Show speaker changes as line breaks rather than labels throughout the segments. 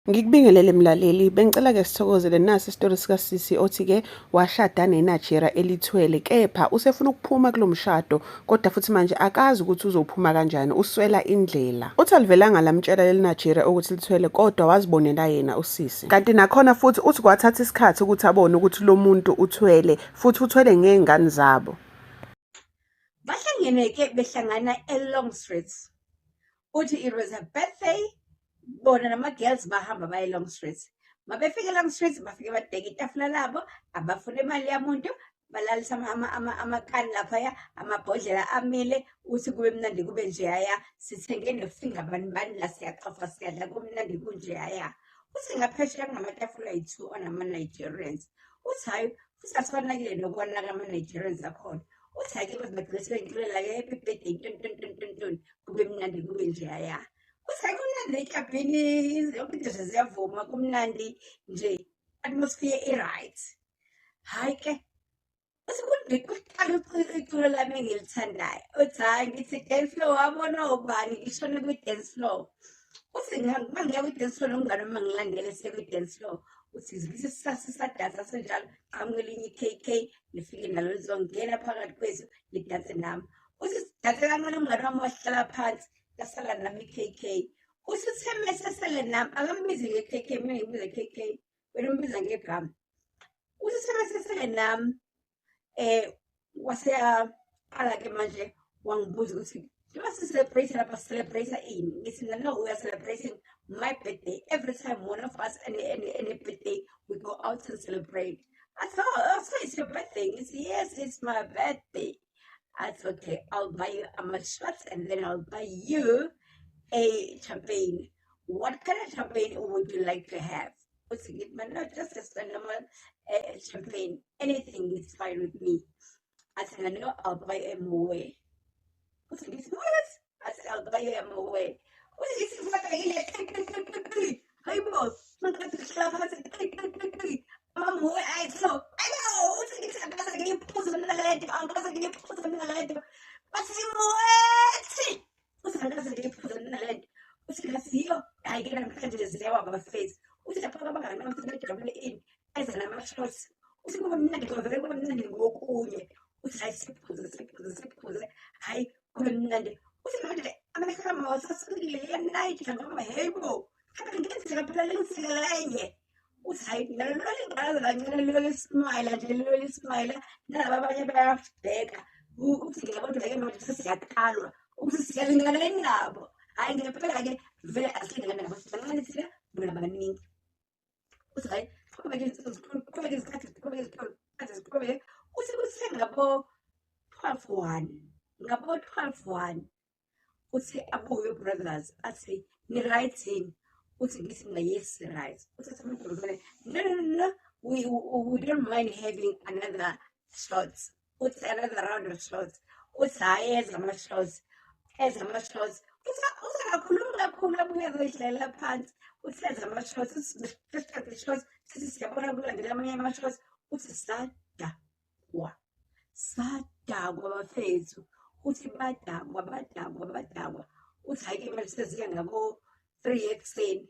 Ngikubingelele mlaleli, bengicela-ke sithokozele nasi isitori sikasisi othi-ke washada neNigeria elithwele, kepha usefuna ukuphuma kulo mshado, kodwa futhi manje akazi ukuthi uzophuma kanjani, uswela indlela. Uthi alivelanga lamtshela leli Nigeria ukuthi lithwele, kodwa wazibonela yena usisi. Kanti nakhona futhi uthi kwathatha isikhathi ukuthi abone ukuthi lo muntu uthwele, futhi uthwele ngey'ngane zabo.
Bahlangene-ke behlangana eLongstreet. Uthi it was her birthday. Bona nama-girls bahamba baye Longstreet. Mabefike Longstreet bafike badeka itafula labo, abafuna imali yamuntu, balalisa amakani laphaya, amabhodlela amile, uthi kube mnandi kube njeyaya, sithenge nofinga bani la siyaxofa siyadla kumnandi kunjeyaya. Uthi ngaphesheya kunamatafula ayi-2 anama-Nigerians. Uthi hayi, futhi asifanakile nokwanaka ama-Nigerians akhona. Uthi hayi-ke bazibagcwelise bengculela-ke happy birthday, kube mnandi kube njeyaya. Uthi hayi kumnandi eklabhini, yonke into nje ziyavuma, kumnandi nje, atmosphere i-right. Hhayi-ke, uthi kuqala iculo lami engilithandayo. Uthi hayi ngithi dance floor, wabona ubani ngishone kwi-dance floor. Uthi mangiya kwi-dance floor nomngane wami mangilandele siye kwi-dance floor. Uthi ngithi sisadansa senjalo, qhamuka elinye i-K_K, lifike nalo lizongena phakathi kwethu, lidanse nami. Uthi sidanse kancane umngane wami wahlala phansi, lasala nami i-K_K. Uthi utheme sesele nami, akambizi nge-K_K, mina ngibiza K_K, wena umbiza ngegama. Uthi utheme sesele nami, waseyaqala-ke manje wangibuza ukuthi njengoba si-celebrate lapha si-celebrate ini? Ngithi no, we are celebrating my birthday. Every time one of us any birthday, we go out and celebrate. I thought, oh, so it's your birthday? Ngithi yes, it's my birthday. I thought, okay, I'll buy you a shot and then I'll buy you a champagne. What kind of champagne would you like to have? Not just a normal champagne. Anything is fine with me. I said, no, I'll buy a Moët. What? I said, I'll buy you a Moët. Hi, boss. I know. Uthi smile nje leli smile nalaba abanye bayabheka uthi ngiyabona-ke manje sesiyaqalwa ukuthi siyalingana nabo. Hhayi ngempela-ke vele asilingani nabo, sibancane thina bona baningi. Uthi hhayi siqhubeke izikhathi ziqhubeke. Uthi kuthe ngabo-12:01 uthi abuye u-brothers athi ni-right yini? Uthi ngithi mina yes right. Uthi no, we don't mind having another shot. Uthi another round of shots. Uthi hhayi ezama-shots. Uthi akakhulumi kakhulu abuye azoyidlalela phansi. Uthi ezama-shots, uthi siqede i-shots, sithi siyabona kulandela amanye ama-shots. Uthi sadakwa bafethu. Uthi badakwa. Uthi hhayi-ke manje seziya ngabo-3 ekuseni.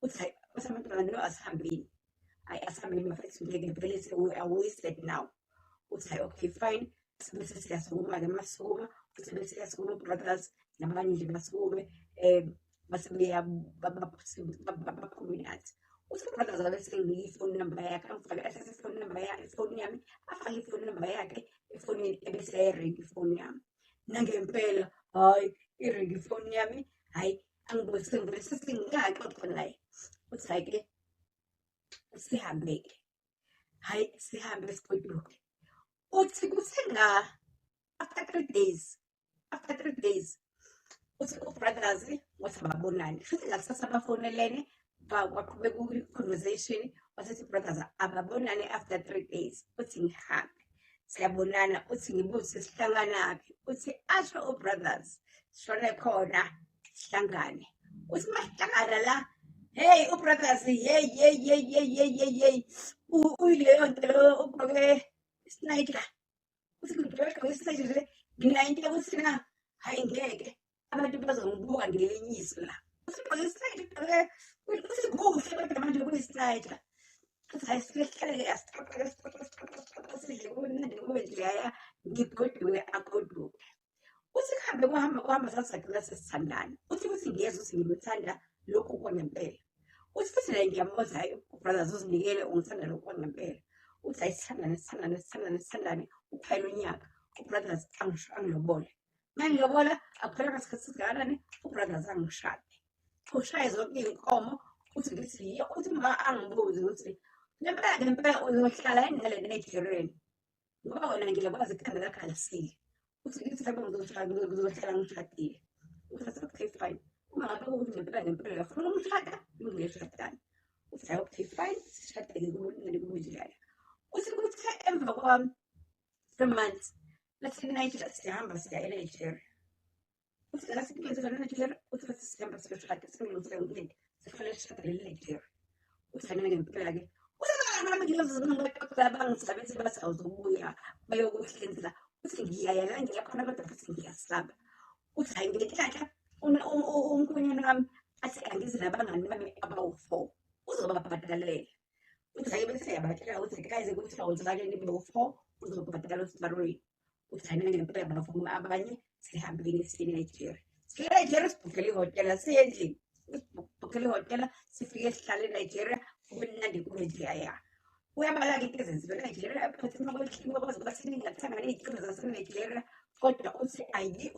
Uthi hayi basamantwana no asihambeni. Hayi asihambeni bafethu ngeke vele we are wasted now. Uthi hayi okay fine, bese siyasukuma-ke masukuma. Uthi bese siyasukuma u-brothers nabanye nje basukume base baphume nathi. Uthi u-brothers abese nginika ifoni number yakhe, angifake athathe ifoni number yakhe, ifoni yami, afake ifoni number yakhe efonini ebese yayiringa ifoni yami. Nangempela hhayi iringa ifoni yami, hhayi angibuzise ngivele sesingakaxoxa naye. Uthi hhayi-ke sihambe-ke, hhayi sihambe sigoduke. Uthi kuthe after 3 days, uthi u-brothers wathi ababonani, futhi ngakusasa bafonelene kwaqhubeka i-conversation. Wasethi u-brothers ababonani after 3 days. Uthi ngihambe siyabonana. Uthi ngibuze sihlanganaphi. Uthi asho u-brothers sishone khona sihlangane. Uthi masihlangana la, hey u-brothers uyileyo nto lo ugqoke isnayidla. Uthi ngigqoke isnayidla nginayo into yokuthi na, hhayi ngeke abantu bazongibuka ngelinye iso la. usugqoke istrayida uthi kuhle kodwa manje kuyistrayida uthi hayi silehleleke yasixoxa sidle kumnandi kube njeyaya ngigoduke agoduke uthi kuhamba sasagcina sesithandana uthi ngiyeza uthi ngimthanda lokhu kwangempela uthi futhi naye ngiyambuza hayi ubrothers uzinikele ungithanda lokhu kwangempela uthi hayi sithandane uphela unyaka ubrothers angilobole mangilobola akuphelanga isikhathi singakanani ubrothers angishade ushaye zonke iy'nkomo uthi ngithi uthi ma angibuze ukuthi ngempela uzohlala yini ngale Nigerian ngoba wena ngiyakwazi ikhanda lakho alisile uthi ngithi mhlawumbe ngizohlala ngishadile uthi okay fine uma ngabe kuwukuthi ngempela uyafuna ukumshada ngingeshadani uthi hayi okay fine sishade-ke kumnandi kubunjeyaya uthi kuthe emva kwa-3 months lathi Nigeria siyahamba siya eNigeria uthi la sikwenza eNigeria uthi futhi sihamba siyoshada singilungisele umlindi sifanele sishade eNigeria uthi hayi ngempela-ke nami ngiyobangisabezi bathi awuzobuya bayokuhlinza uthi ngiyaya la ngiyakhona kodwa futhi ngiyasaba uthi hayi ngenhlanhla umkhwenyana wami athi angizi nabangani bami abawu-4 uzobabhadalela uthi hayi bese yabatshela ukuthi kayize kuthi awuzakaleni bewu-4 uzobabhadala usibarweni uthi hayi ngempela bavuma abanye sihambile siye-Nigeria siye-Nigeria sibhukhele ihhotela siye endlini sibhukhele ihhotela sifike sihlale eNigeria kumnandi kube njeyaya uyabala-ke into ezenziwe eNigeria ephatheni bakwazi bathini ngathanga ney'khiba zaseNigeria kodwa uthi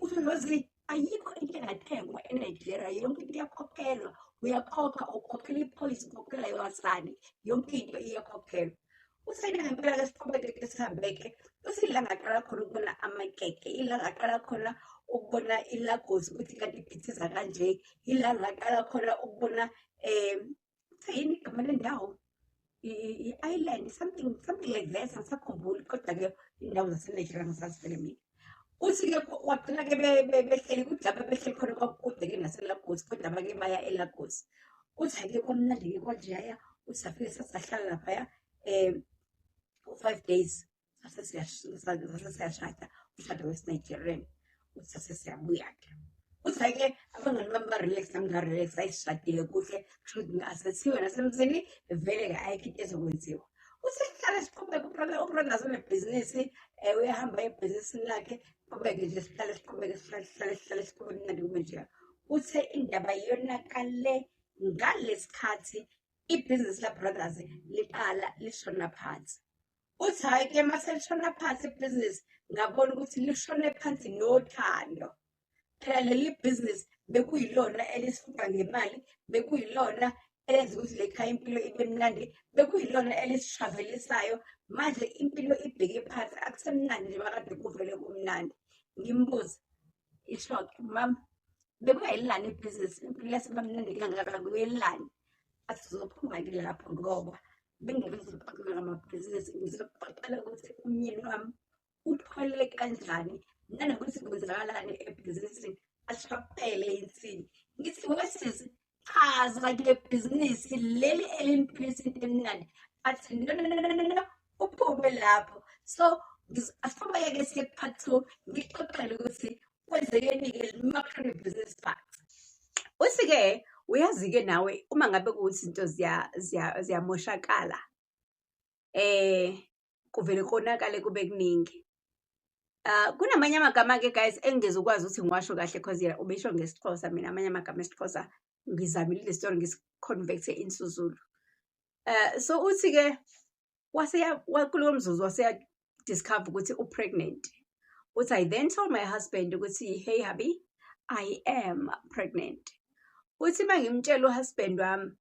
uthi nozi ayikho into engathengwa eNigeria yonke into iyakhokhelwa uyakhokha ukhokhela ipholisi ukhokhela iwasani yonke into iyakhokhelwa uthi ayina ngempela-ke siqhubeke sihambe-ke uthi ila ngaqala khona ukubona amakeke ila ngaqala khona ukubona iLagos ukuthi kanti iphithiza kanje ila ngaqala khona ukubona yini igama lendawo i-island something like that angisakhumbuli kodwa-ke indawo zaseNigeria ngisazivele mina uthi-ke wagcina-ke behleli kudlaba behleli khona kwakude-ke naseLagos kodwa bake baya eLagos uthi hhayi-ke kwamnandi-ke kwanjeyaya uthi safike sasahlala laphaya u-5 days sasesiyashada ushada wesi-Nigerian uthi sasesiyabuya-ke uthi hhayi-ke abangani bami ba-relax nami nga-relax ayisishadile kuhle kusho ukuthi asethiwe nasemzini vele-ke ayikho into ezokwenziwa uthi sihlale siqhubeke ubrothers unebhizinisi uyahamba ebhizinisini lakhe qhubeke nje sihlale siqhubeke mnandi kube njeya uthe indaba yonakale ngalesikhathi ibhizinisi labrothers liqala lishona phansi uthi hhayi-ke mase lishona phansi ibhizinisi ngabona ukuthi lishone phansi nothando phela leli bhizinisi bekuyilona elisifuqa ngemali bekuyilona elenza ukuthi lekhaya impilo ibe mnandi bekuyilona elisishavelisayo manje impilo ibheke phansi akusemnandi nje bakade kuvele kumnandi ngimbuza ishock mama bekuyayilani ibhizinisi impilo yasiba mnandi kangaka kuyelani athi sizophuma-ke lapho ngoba bengingezopaqela ngamabhizinisi ngizopaqela ukuthi umyeni wami uthole kanjani nanokuthi kwenzakalani ebhizinisini ashaphele insini ngithi wesisi chaza kule bhizinisi leli eliniphilisa into emnandi athi no uphume lapho so asiqhubeke siye part 2 ngixoxele ukuthi kwenzekeni-ke macro business part uthi-ke uyazi-ke nawe uma ngabe kuthi izinto ziyamoshakala kuvele konakale kube kuningi kunamanye amagama-ke guys engizokwazi ukuthi ngiwasho kahle because yena ubesho ngesiXhosa mina amanye amagama esiXhosa ngizamile le story ngisi-convert-e insuZulu so uthi-ke kulowo mzuzu waseya-discover ukuthi u-pregnant uthi I then told my husband ukuthi hey hubby I am pregnant uthi mangimtshela uhusband wami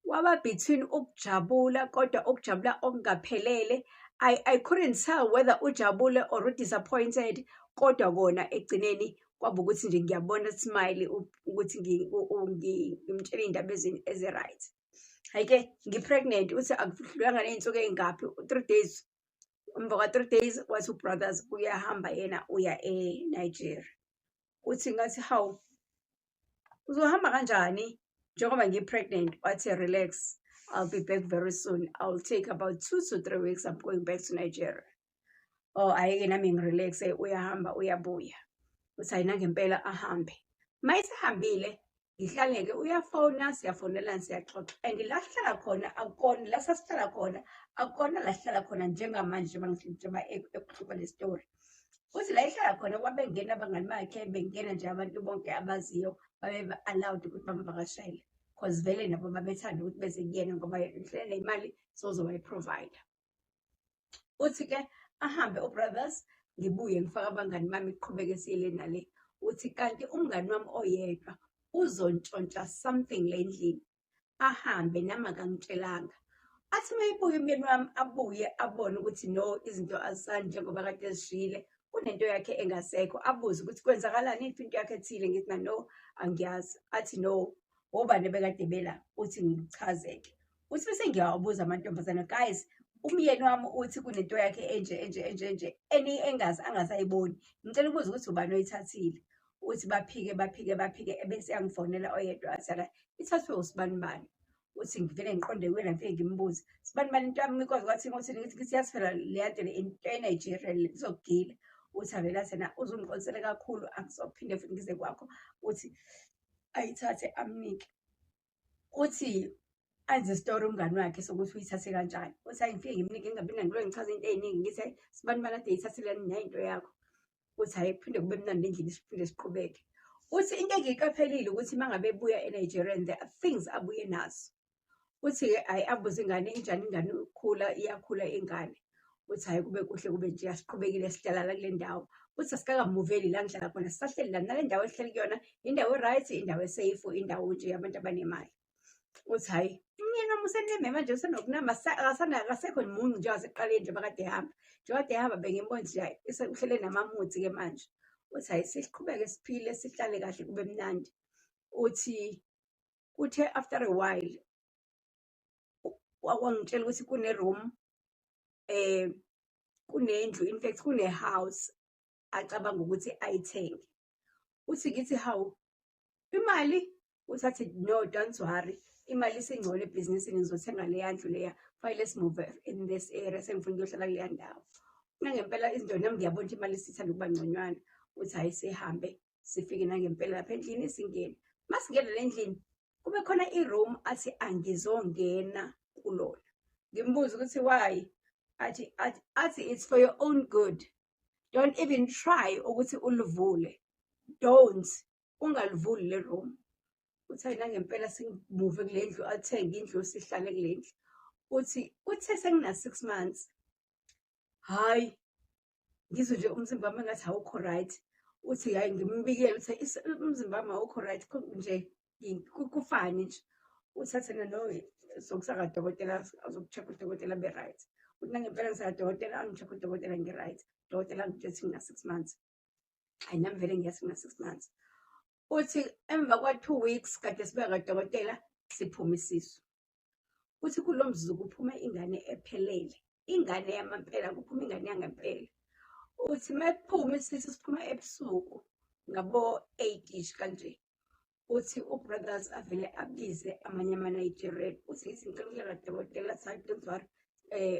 waba between ukujabula kodwa ukujabula okungaphelele I couldn't tell whether ujabule or disappointed kodwa kona egcineni kwaba ukuthi nje ngiyabona smile ukuthi ngimtshela iy'ndaba ezi-right hhayi-ke ngi-pregnant uthi akudlulanga ney'nsuku ey'ngaphi 3 days emva kwa-3 days wathi ubrothers uyahamba yena uya eNigeria uthi ngathi hawu uzohamba kanjani njengoba ngi-pregnant wathi relax I'll be back very soon. I'll take about 2 to 3 weeks. I'm going back to Nigeria. Oh, ayeke nami ngirelaxe uyahamba uyabuya. Uthi ayina ngempela ahambe. Mayesehambile ngihlale-ke uyafona, siyafonelana, siyaxoxa. And la sihlala khona akukona, la sasihlala khona akukona la sihlala khona njengamanje njengoba ekuhluka le story. Futhi la ihlala khona kwabengena abangani bakhe, bengena nje abantu bonke abaziyo, babe-allowed ukuthi bamvakashele. Cause vele nabo babethanda ukuthi beze kuyena ngoba uhlele nemali sozobayi-provide. Uthi-ke ahambe uBrothers, ngibuye ngifake abangani bami kuqhubeke siyele nale. Uthi kanti umngani wami oyedwa uzontshontsha something le ndlini, ahambe nami akangitshelanga. Athi mayibuye umyeni wami abuye abone ukuthi no, izinto azisani njengoba kade zishile, kunento yakhe engasekho, abuze ukuthi kwenzakalani, into yakhe ethile. Ngithi no, angiyazi. Athi no, obani bekade bela. Uthi ngichazeke. Uthi bese ngiyawabuza amantombazane, guys, umyeni wami uthi kunento yakhe enje engazi angasayiboni. Ngicela ukubuza ukuthi ubani oyithathile. Uthi baphike ebese yangifonela oyedwa athi ala ithathwe usibani bani. Uthi ngivele ngiqonde kuwena ngifike ngimbuze, sibani bani into yami ikwazi kwathi ngithi yasifela leyanto le into eNigeria lizogila. Uthi avele athi na uzungiqonisele kakhulu, angizophinde futhi ngize kwakho. Uthi ayithathe amnike. Uthi anze story umngani wakhe sokuthi uyithathe kanjani. Uthi hayi ngifike ngimnike, ngingabi nangilo ngichaze into eziningi ngithi sibani bani ade yithathelani nayo into yakho. Uthi hayi kuphinde kube mnandi endlini siphinde siqhubeke. Uthi into engiyiqaphelile ukuthi mangabe ebuya eNigeria there are things abuye nazo. Uthi hayi abuze ingane injani, ingane ukhula iyakhula ingane. Uthi hayi kube kuhle kube nje asiqhubekile sihlala la kule ndawo. Uthi asikakamuveli la ngihlala khona, sisahleli la nale ndawo esihleli kuyona, indawo right, indawo esafe, indawo nje yabantu abanemali. Uthi hayi umyeni wami useneme manje usenokunama, akasekho mungu nje wasekuqaleni nje bakade ehamba. Njengoba ehamba bengimbona nje uhlele namamuthi-ke manje. Uthi hayi siqhubeke siphile sihlale kahle kube mnandi. Uthi kuthe after a while wangitshela ukuthi kune-room, kunendlu, in fact kune-house acabanga ukuthi ayithenge. Uthi ngithi hawu imali? Uthi athi no, don't worry, imali isingcono ebhizinisini, ngizothenga leya ndlu leya, fanele simove in this area, sengifuna ukuyohlala kuleya ndawo. Nangempela izinto nami ngiyabona ukuthi imali isithanda ukuba ngconywana. Uthi hayi sihambe sifike nangempela lapha endlini singene. Masingena le ndlini kube khona i-room athi angizongena kulona. Ngimbuza ukuthi why? Athi it's for your own good, don't even try ukuthi ulivule, don't, ungalivuli le room. Uthi hayi nangempela singimuve kule ndlu, athenge indlu sihlale kule ndlu. Uthi uthe sengina 6 months, hayi ngizwe nje umzimba wami engathi awukho right. Uthi hayi ngimbikele uthi umzimba wami awukho right nje kufani nje. Uthi athena no, sokusaka dokotela azokucheck udokotela be right. Uthi nangempela ngisaka dokotela angicheck udokotela ngi right. Dokotela angitshela ngina 6 months. Hayi nami vele ngiyasi ngina 6 months. Uthi emva kwa 2 weeks kade sibeka dokotela siphuma isisu. Uthi kulomzuzu kuphuma ingane ephelele, ingane yamampela, kuphuma ingane yangempela. Uthi mekuphuma isisu siphuma ebusuku ngabo 8ish kanje. Uthi uBrothers avele abize amanye ama-Nigerian. Uthi ngicela dokotela sayi don't worry,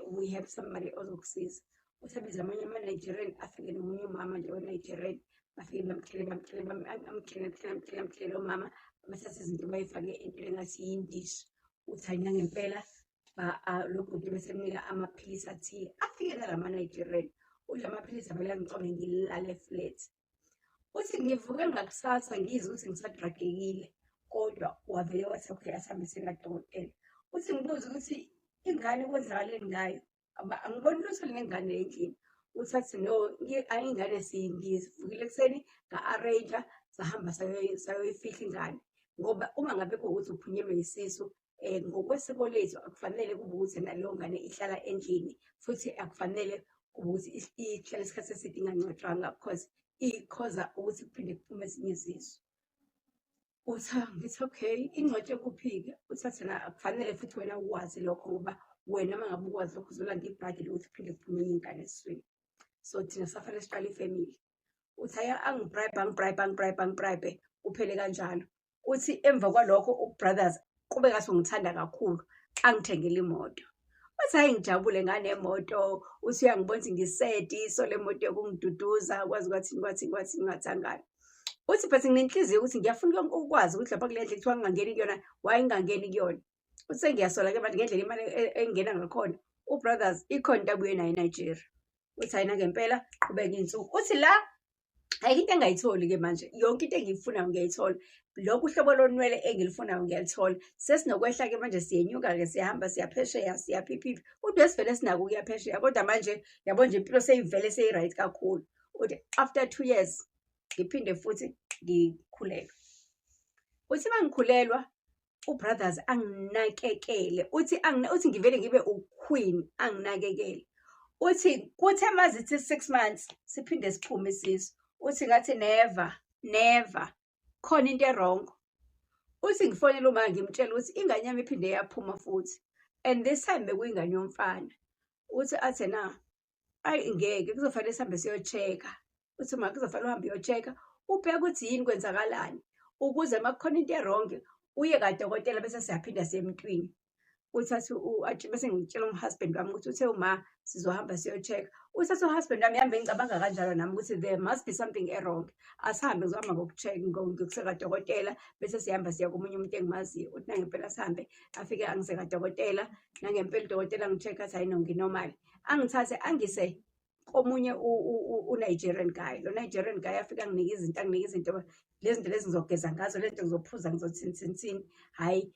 we have somebody ozokusiza. Uthi abize amanye ama-Nigerian, afike nomunye umama nje we-Nigerian, bafike bamkhilela umama, bathathe izinto bayifake entweni engathi yindishi. Uthi hayi nangempela lo bhuti bese emnika amaphilisi athile, afike nalama-Nigerian. Uthi amaphilisi avele angicome ngilale flat. Uthi ngivuke ngakusasa ngizwe ukuthi ngisadragekile, kodwa wavele wathi okay asihambe sikadokotela. Uthi ngibuza ukuthi ingane kwenzakaleni ngayo, angiboni lutho lengane endlini. Uthi athi no, ingane ngivukile ekuseni nga-arranger sahamba sayoyifihla ingane, ngoba uma ngabe kuwukuthi uphunyelwe yisisu, ngokwesiko lethu akufanele kube ukuthi naleyo ngane ihlala endlini, futhi akufanele kube ukuthi ihlala isikhathi eside ingancotshwanga because ikhoza ukuthi kuphinde kuphume ezinye izisu. Uthi ngithi okay, ingcotshwe kuphi-ke? Uthi athi na akufanele futhi wena ukwazi lokho, ngoba wena uma ngabe ukwazi lokho uzolanda ibhadi lokuthi kuphinde kuphume enye ingane esiswini. So thina safanele siqale ifamily. Uthi hayi angibribe uphele kanjalo. Uthi emva kwalokho uBrothers kube ngathi ungithanda kakhulu, angithengele imoto. Uthi hayi ngijabule nganemoto, uthi uyangibona ukuthi ngisedi, so le moto yokungiduduza, kwazi kwathi ngingathangani. uthi but nginenhliziyo ukuthi ngiyafuna ukwazi ukuthi lapha kule ndlela kuthiwa ngingangeni kuyona wayengangeni kuyona. Uthi sengiyasola-ke manje ngendlela imali engena ngakhona uBrothers ikhona into abuye nayo eNigeria. Uthi hayi ngempela qhubeka iy'nsuku. Uthi la ayikho into engayitholi-ke manje, yonke into engiyifunayo ngiyayithola. Lokhu uhlobo lonwele engilifunayo ngiyalithola. Sesinokwehla-ke manje siyenyuka-ke siyahamba siyaphesheya siyaphiphipi. Uthi besivele sinako ukuya phesheya kodwa manje yabo nje impilo seyivele seyi-right kakhulu. Uthi after 2 years ngiphinde futhi ngikhulelwe. Uthi uma ngikhulelwa uBrothers anginakekele. Uthi ngivele ngibe uqueen anginakekele. Uthi kuthe mazithi 6 months siphinde siphume isisu. Uthi ngathi never khona into wrong. Uthi ngifonela uma ngimtshela ukuthi ingane yami iphinde yaphuma futhi, and this time bekuyingane yomfana. Uthi athi na ayi ngeke kuzofanele sihambe siyochecka. Uthi uma kuzofanele uhambe uyochecka ubheke ukuthi yini kwenzakalani, ukuze makukhona into wrong uye kadokotela bese siyaphinda siye emntwini. Uthi athi bese ngitshela umhusband wami ukuthi uthe uma sizohamba siyochecka. Uthi athi uhusband wami yambe ngicabanga kanjalo nami ukuthi there must be something wrong. Asihambe ngizohamba ngokuchecka ngokusekadokotela bese siyahamba siya komunye umuntu engimaziyo. Uthi nangempela sihambe afike angisekadokotela nangempela udokotela ngichecka athi hayi no nginormal. Angithathe angise komunye u-Nigerian guy. Lo Nigerian guy afika anginike izinto lezi zinto lezi ngizogeza ngazo, lezi zinto ngizophuza ngizothini. Hayi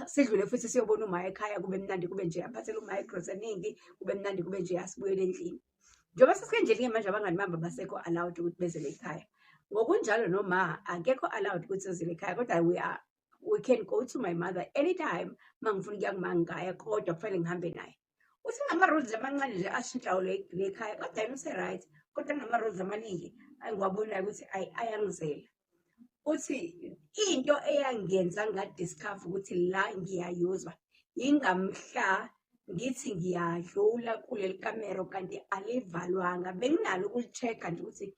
sidlule futhi siyobona uma ekhaya kube mnandi kube nje aphathele uma egrocery eningi kube mnandi kube nje asibuyele endlini. Njengoba sesikanjeli-ke manje abangani bami basekho allowed ukuthi bezele ekhaya. Ngokunjalo noma akekho allowed ukuthi ezele ekhaya kodwa we can go to my mother anytime mangifuna ukuya kumangaya kodwa kufanele ngihambe naye. Uthi ngama-rules amancane nje ashintshayo le ekhaya kodwa yena use-right kodwa ngama-rules amaningi angiwabonayo ukuthi ayangizela. Uthi into eyangenza ngadiscover ukuthi la ngiyayuzwa ingamhla ngithi ngiyadlula kuleli kamero kanti alivalwanga. Benginalo ukulichecka nje ukuthi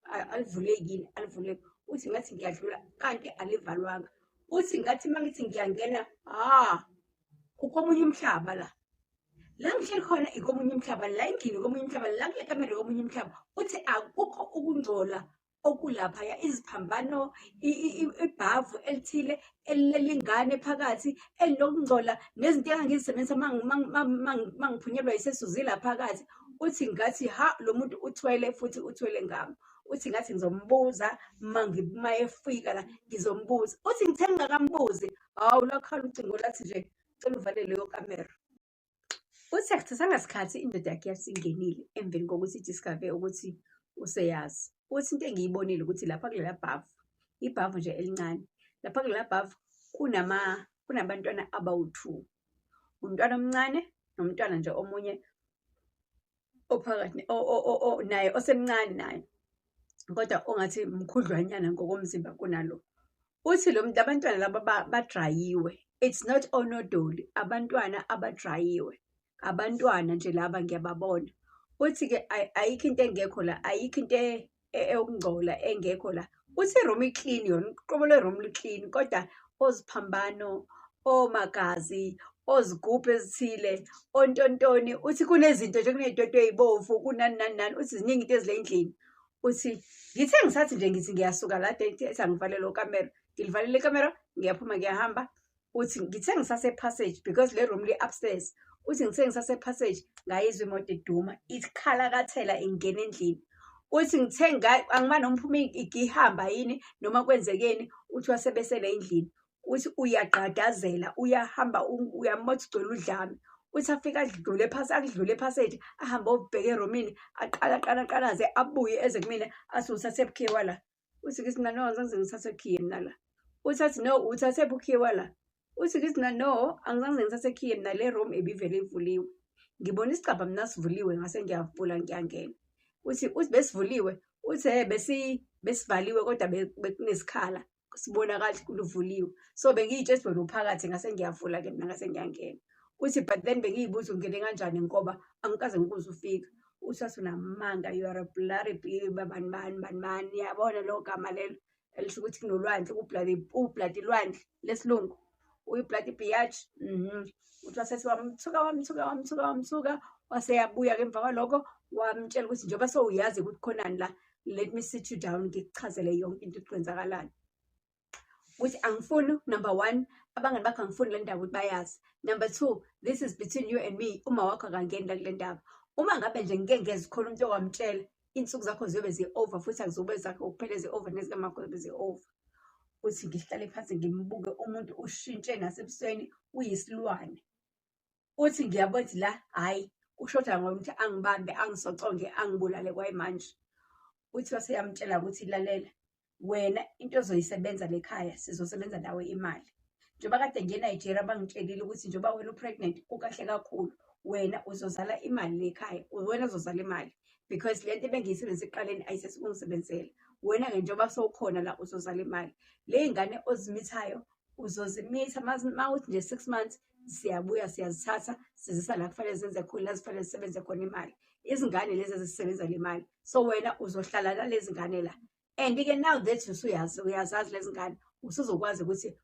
alivulekile alivuleki. Uthi ngathi ngiyadlula kanti alivalwanga. Uthi ngathi mangithi ngiyangena ukomunye umhlaba la ngihleli khona ikomunye umhlaba, la endlini komunye umhlaba, la kule kamera komunye umhlaba. Uthi akukho ukungcola okulaphaya, iziphambano, ibhavu elithile elilingane phakathi elinokungcola nezinto engangizisebenzisa mangiphunyelwa yisesuzila phakathi. Uthi ngathi lo muntu uthwele futhi uthwele ngami. Uthi ngathi ngizombuza mayefika la ngizombuza. Uthi ngithe ngingakambuzi hawu lakhala ucingo lathi nje cela uvale leyo kamera. Uthi akuthathanga sikhathi indoda yakhe yasingenile emveni kokuthi idiscover ukuthi useyazi. Uthi into engiyibonile ukuthi lapha kulela bhavu, ibhavu nje elincane, lapha kulela bhavu kunabantwana abawu-2. Umntwana omncane nomntwana nje omunye ophakathi naye osemncane naye kodwa ongathi mkhudlwanyana ngokomzimba kunalo. Uthi lo muntu abantwana laba badrayiwe. It's not onodoli, abantwana abadrayiwe. Abantwana nje laba ngiyababona. Uthi-ke ayikho into engekho la, ayikho into eyokungcola engekho la. Uthi iroom iclean yona, uqobo lweroom luclean kodwa oziphambano, omagazi, ozigubhu ezithile, ontontoni. Uthi kunezinto nje kuney'toto ey'bovu kunani nani nani. Uthi ziningi into ezile endlini. Uthi ngithe ngisathi nje ngithi ngiyasuka la ethi angivalele ukamera, ngilivalele ikamera ngiyaphuma ngiyahamba. Uthi ngithe ngisase-passage because le room li-upstairs. Uthi ngithe ngisase-passage ngayizwa imoto iduma ikhalakathela ingena endlini. Uthi ngithe angiba nomphuma igihamba yini noma kwenzekeni. Uthi wasebesele endlini. Uthi uyaqadazela uyahamba uyamotha ugcwele udlame. Uthi afika akudlule ephasage ahambe obheka eromini aqalaze abuye eze kumina athi uthathe bukhiwa la. Uthi kithi mina no angizange ngithathe bukhiye mina la. Uthi athi no uthathe bukhiwa la. Uthi kithi mina no angizange ngithathe bukhiye mina, le room ibivele ivuliwe. Ngibona isicabha mina sivuliwe ngase ngiyavula ngiyangena. Uthi besivuliwe. Uthi besivaliwe kodwa bekunesikhala sibonakala kuvuliwe. So bengiyitshela wena uphakathi ngase ngiyavula ke mina ngase ngiyangena. Uthi but then bengiyibuza ungene kanjani ngoba angikaze ngibuze ufika. Uthi asunamanga, you are a bloody bani yabona lo gama lelo elisho ukuthi kunolwandle ublood lwandle lesilungu uyiblood biatch. Uthi wasethi wamthuka waseyabuya ke emva kwalokho wamtshela ukuthi njengoba sowuyazi ukuthi khonani la let me sit you down ngikuchazele yonke into ekwenzakalayo. Uthi angifuni, number one, abangani bakho angifuni le ndaba ukuthi bayazi. Number two, this is between you and me. Uma wakho akangeni la kule ndaba. Uma ngabe nje ngeke ngeze khona umuntu owamtshela, insuku zakho ziyobe zi-over futhi akuzobe zakho kuphela zi-over nezikamakho ziyobe zi-over. Uthi ngihlale phansi ngimbuke umuntu ushintshe nasebusweni uyisilwane. Uthi ngiyabona ukuthi la hayi ushoda ngokuthi angibambe angisoconge angibulale kwayimanje. Uthi waseyamtshela ukuthi lalela wena into ozoyisebenza lekhaya sizosebenza nawe imali. Njengoba kade ngiye eNigeria bangitshelile ukuthi njengoba wena upregnant ukahle kakhulu wena uzozala imali lekhaya, wena uzozala imali because lento ebengiyisebenzisa ekuqaleni ayisesikungisebenzela. Wena-ke njengoba sowukhona la uzozala imali. Le ngane ozimithayo uzozimitha mawuthi nje 6 months siyabuya siyazithatha sizisa la kufanele zenze khona la zifanele zisebenze khona imali. Izingane lezi ezisebenza le mali, so wena uzohlala nalezi ngane la. And-ke now that uyazazi lezi ngane usuzokwazi ukuthi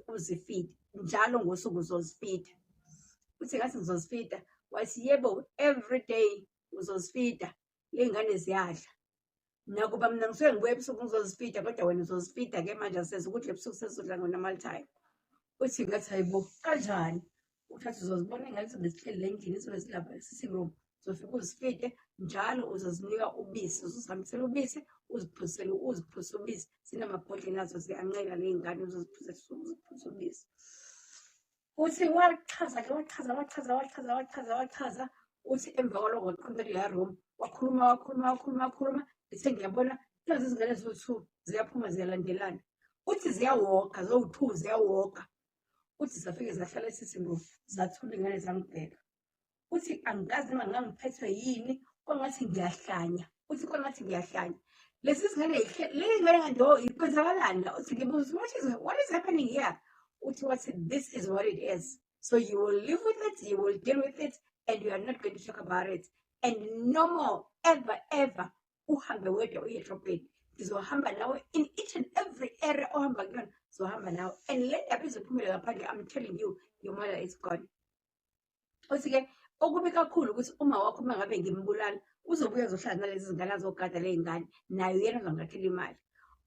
uzifeed njalo ngosuku uzozifeeda. Uthi ngathi ngizozifeeda, wathi yebo every day uzozifeeda, le ngane ziyadla. Nakuba mina ngisuke ngibuye ebusuku ngizozifeeda kodwa wena uzozifeeda-ke manje aseza ukuthi lebusuku sezidla ngo-normal time. Uthi ngathi hayibo kanjani? Uthathi uzozibona engathi bezihleli le ndlini izobe zilapha e-sitting room. Uzofika uzifeede njalo uzozinika ubisi, uzozihambisela ubisi uziphuse ubisi. Zinamabhodlela azo ziyancela le ngane uziphuse ubisi. Uthi wachaza uthi emva kwalokho waqhubeka kule room wakhuluma bese ngiyabona lezi zingane zo-2 ziyaphuma ziyalandelana. Uthi ziyawoka zo-2 ziyawoka. Uthi zafike zahlala e-sitting room zathula ingane zangibheka. Uthi angikazi noma ngangiphethwe yini kwangathi ngiyahlanya. Uthi kwangathi ngiyahlanya. Lezi zingane le ngane ngando ikwenzakalani la? Uthi ngibuza what is happening here? Uthi wathi this is what it is. So you will live with it, you will deal with it, and you are not going to talk about it. And no more ever uhambe wedwa uye edrobheni. Ngizohamba nawe in each and every area ohamba kuyona, ngizohamba nawe. And le ndaba izophumela ngaphandle, I'm telling you, your mother is gone. Uthi-ke okubi kakhulu ukuthi uma wakho uma ngabe ngimbulala uzobuya uzohlala nalezi zingane azogada le ngane nayo yena uzongakhela imali.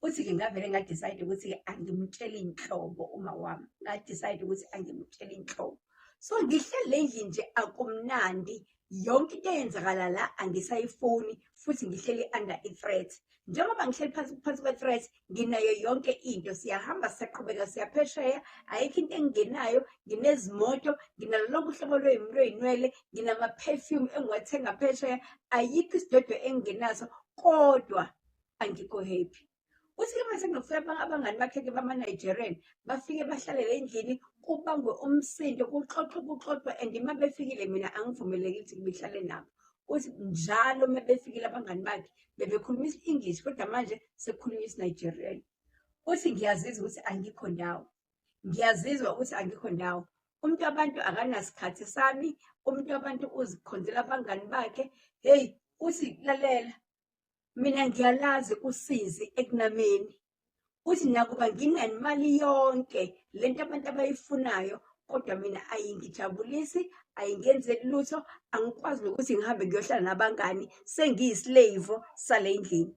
Uthi-ke ngavele ngadecide ukuthi angimtshela inhlobo uma wami, ngadecide ukuthi angimtshela inhlobo. So ngihleli endlini nje akumnandi, yonke into eyenzakala la angisayifuni futhi ngihleli under i-threat. Njengoba ngihleli phansi kwe-threat nginayo yonke into, siyahamba siyaqhubeka siyaphesheya, ayikho into engingenayo, nginezimoto, nginalo lonke uhlobo lwey'nwele, nginama-perfume engiwathenga phesheya, ayikho isidodo engingenaso kodwa angikho happy. Uthi-ke mase kunokufika abangani bakhe-ke bama-Nigerian bafike bahlalele endlini kubangwe umsindo kuxoxwe and uma befikile mina angivumeleki ukuthi ngihlale nabo. Uthi njalo uma befikile abangani bakhe bebekhuluma isi-English kodwa manje sekukhulunywa isi-Nigerian. Uthi ngiyazizwa ukuthi angikho ndawo, ngiyazizwa ukuthi angikho ndawo. Umuntu wabantu akanasikhathi sami, umuntu wabantu uzikhonzela abangani bakhe. Hey, uthi lalela mina ngiyalazi usizi ekunameni. Uthi nakuba nginemali yonke lento abantu abayifunayo kodwa mina ayingijabulisi, ayingenzeli lutho, angikwazi nokuthi ngihambe ngiyohlala nabangani, sengiyislave sale ndlini.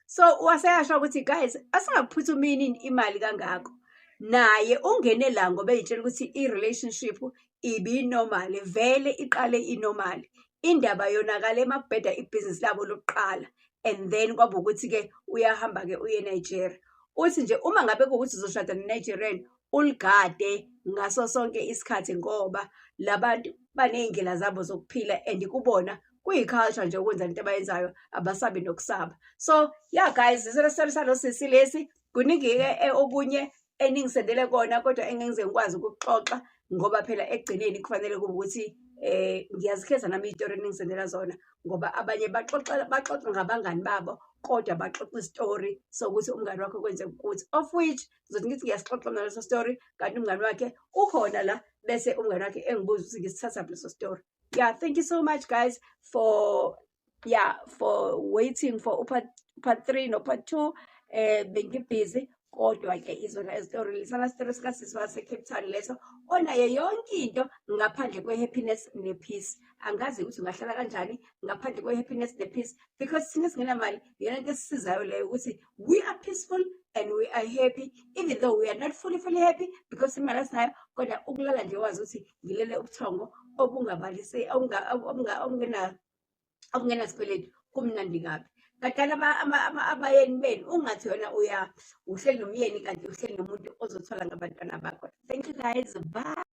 So waseyasho ukuthi guys asingaphuthumini imali kangako. Naye ungene la ngoba eyitshela ukuthi i-relationship ibi-normal, vele iqale i-normal. Indaba yonakala emakubheda ibhizinisi labo lokuqala and then kwaba ukuthi-ke uyahamba-ke uye eNigeria. Uthi nje uma ngabe kuwukuthi uzoshada ne-Nigerian uligade ngaso sonke isikhathi ngoba labantu baney'ndlela zabo zokuphila and kubona kuyi-culture nje ukwenza into abayenzayo, abasabi nokusaba. So yeah guys, isona salo sisi lesi kuningi-ke okunye eningisendele kona kodwa engengize ngikwazi ukuxoxa ngoba phela ekugcineni kufanele kube ukuthi ngiyazikhetha nami iy'tori eningisendela zona ngoba abanye baxoxa ngabangani babo kodwa baxoxa isitori sokuthi umngani wakho kwenze ukuthi, of which ngizothi ngithi ngiyasixoxa naleso story kanti umngani wakhe ukhona la bese umngani wakhe engibuza ukuthi ngisithatha leso story. Yeah, thank you so much guys for waiting for part 3 no part 2. Bengibhizi Kodwa-ke izona izitori, lesana sitori sikasisi wase-Cape Town leso, onayo yonke into ngaphandle kwe-happiness ne-peace. Angazi ukuthi ungahlala kanjani ngaphandle kwe-happiness ne-peace, because thina singenamali iyona into esisizayo leyo ukuthi we are peaceful and we are happy, even though we are not fully happy because imali asinayo, kodwa ukulala nje wazi ukuthi ngilele ubuthongo obungabalise obungenasikweletu kumnandi kabi. Kadala abayeni benu ungathi wena uhleli nomyeni kanti uhleli nomuntu ozothola ngabantwana bakho. Thank you guys, bye.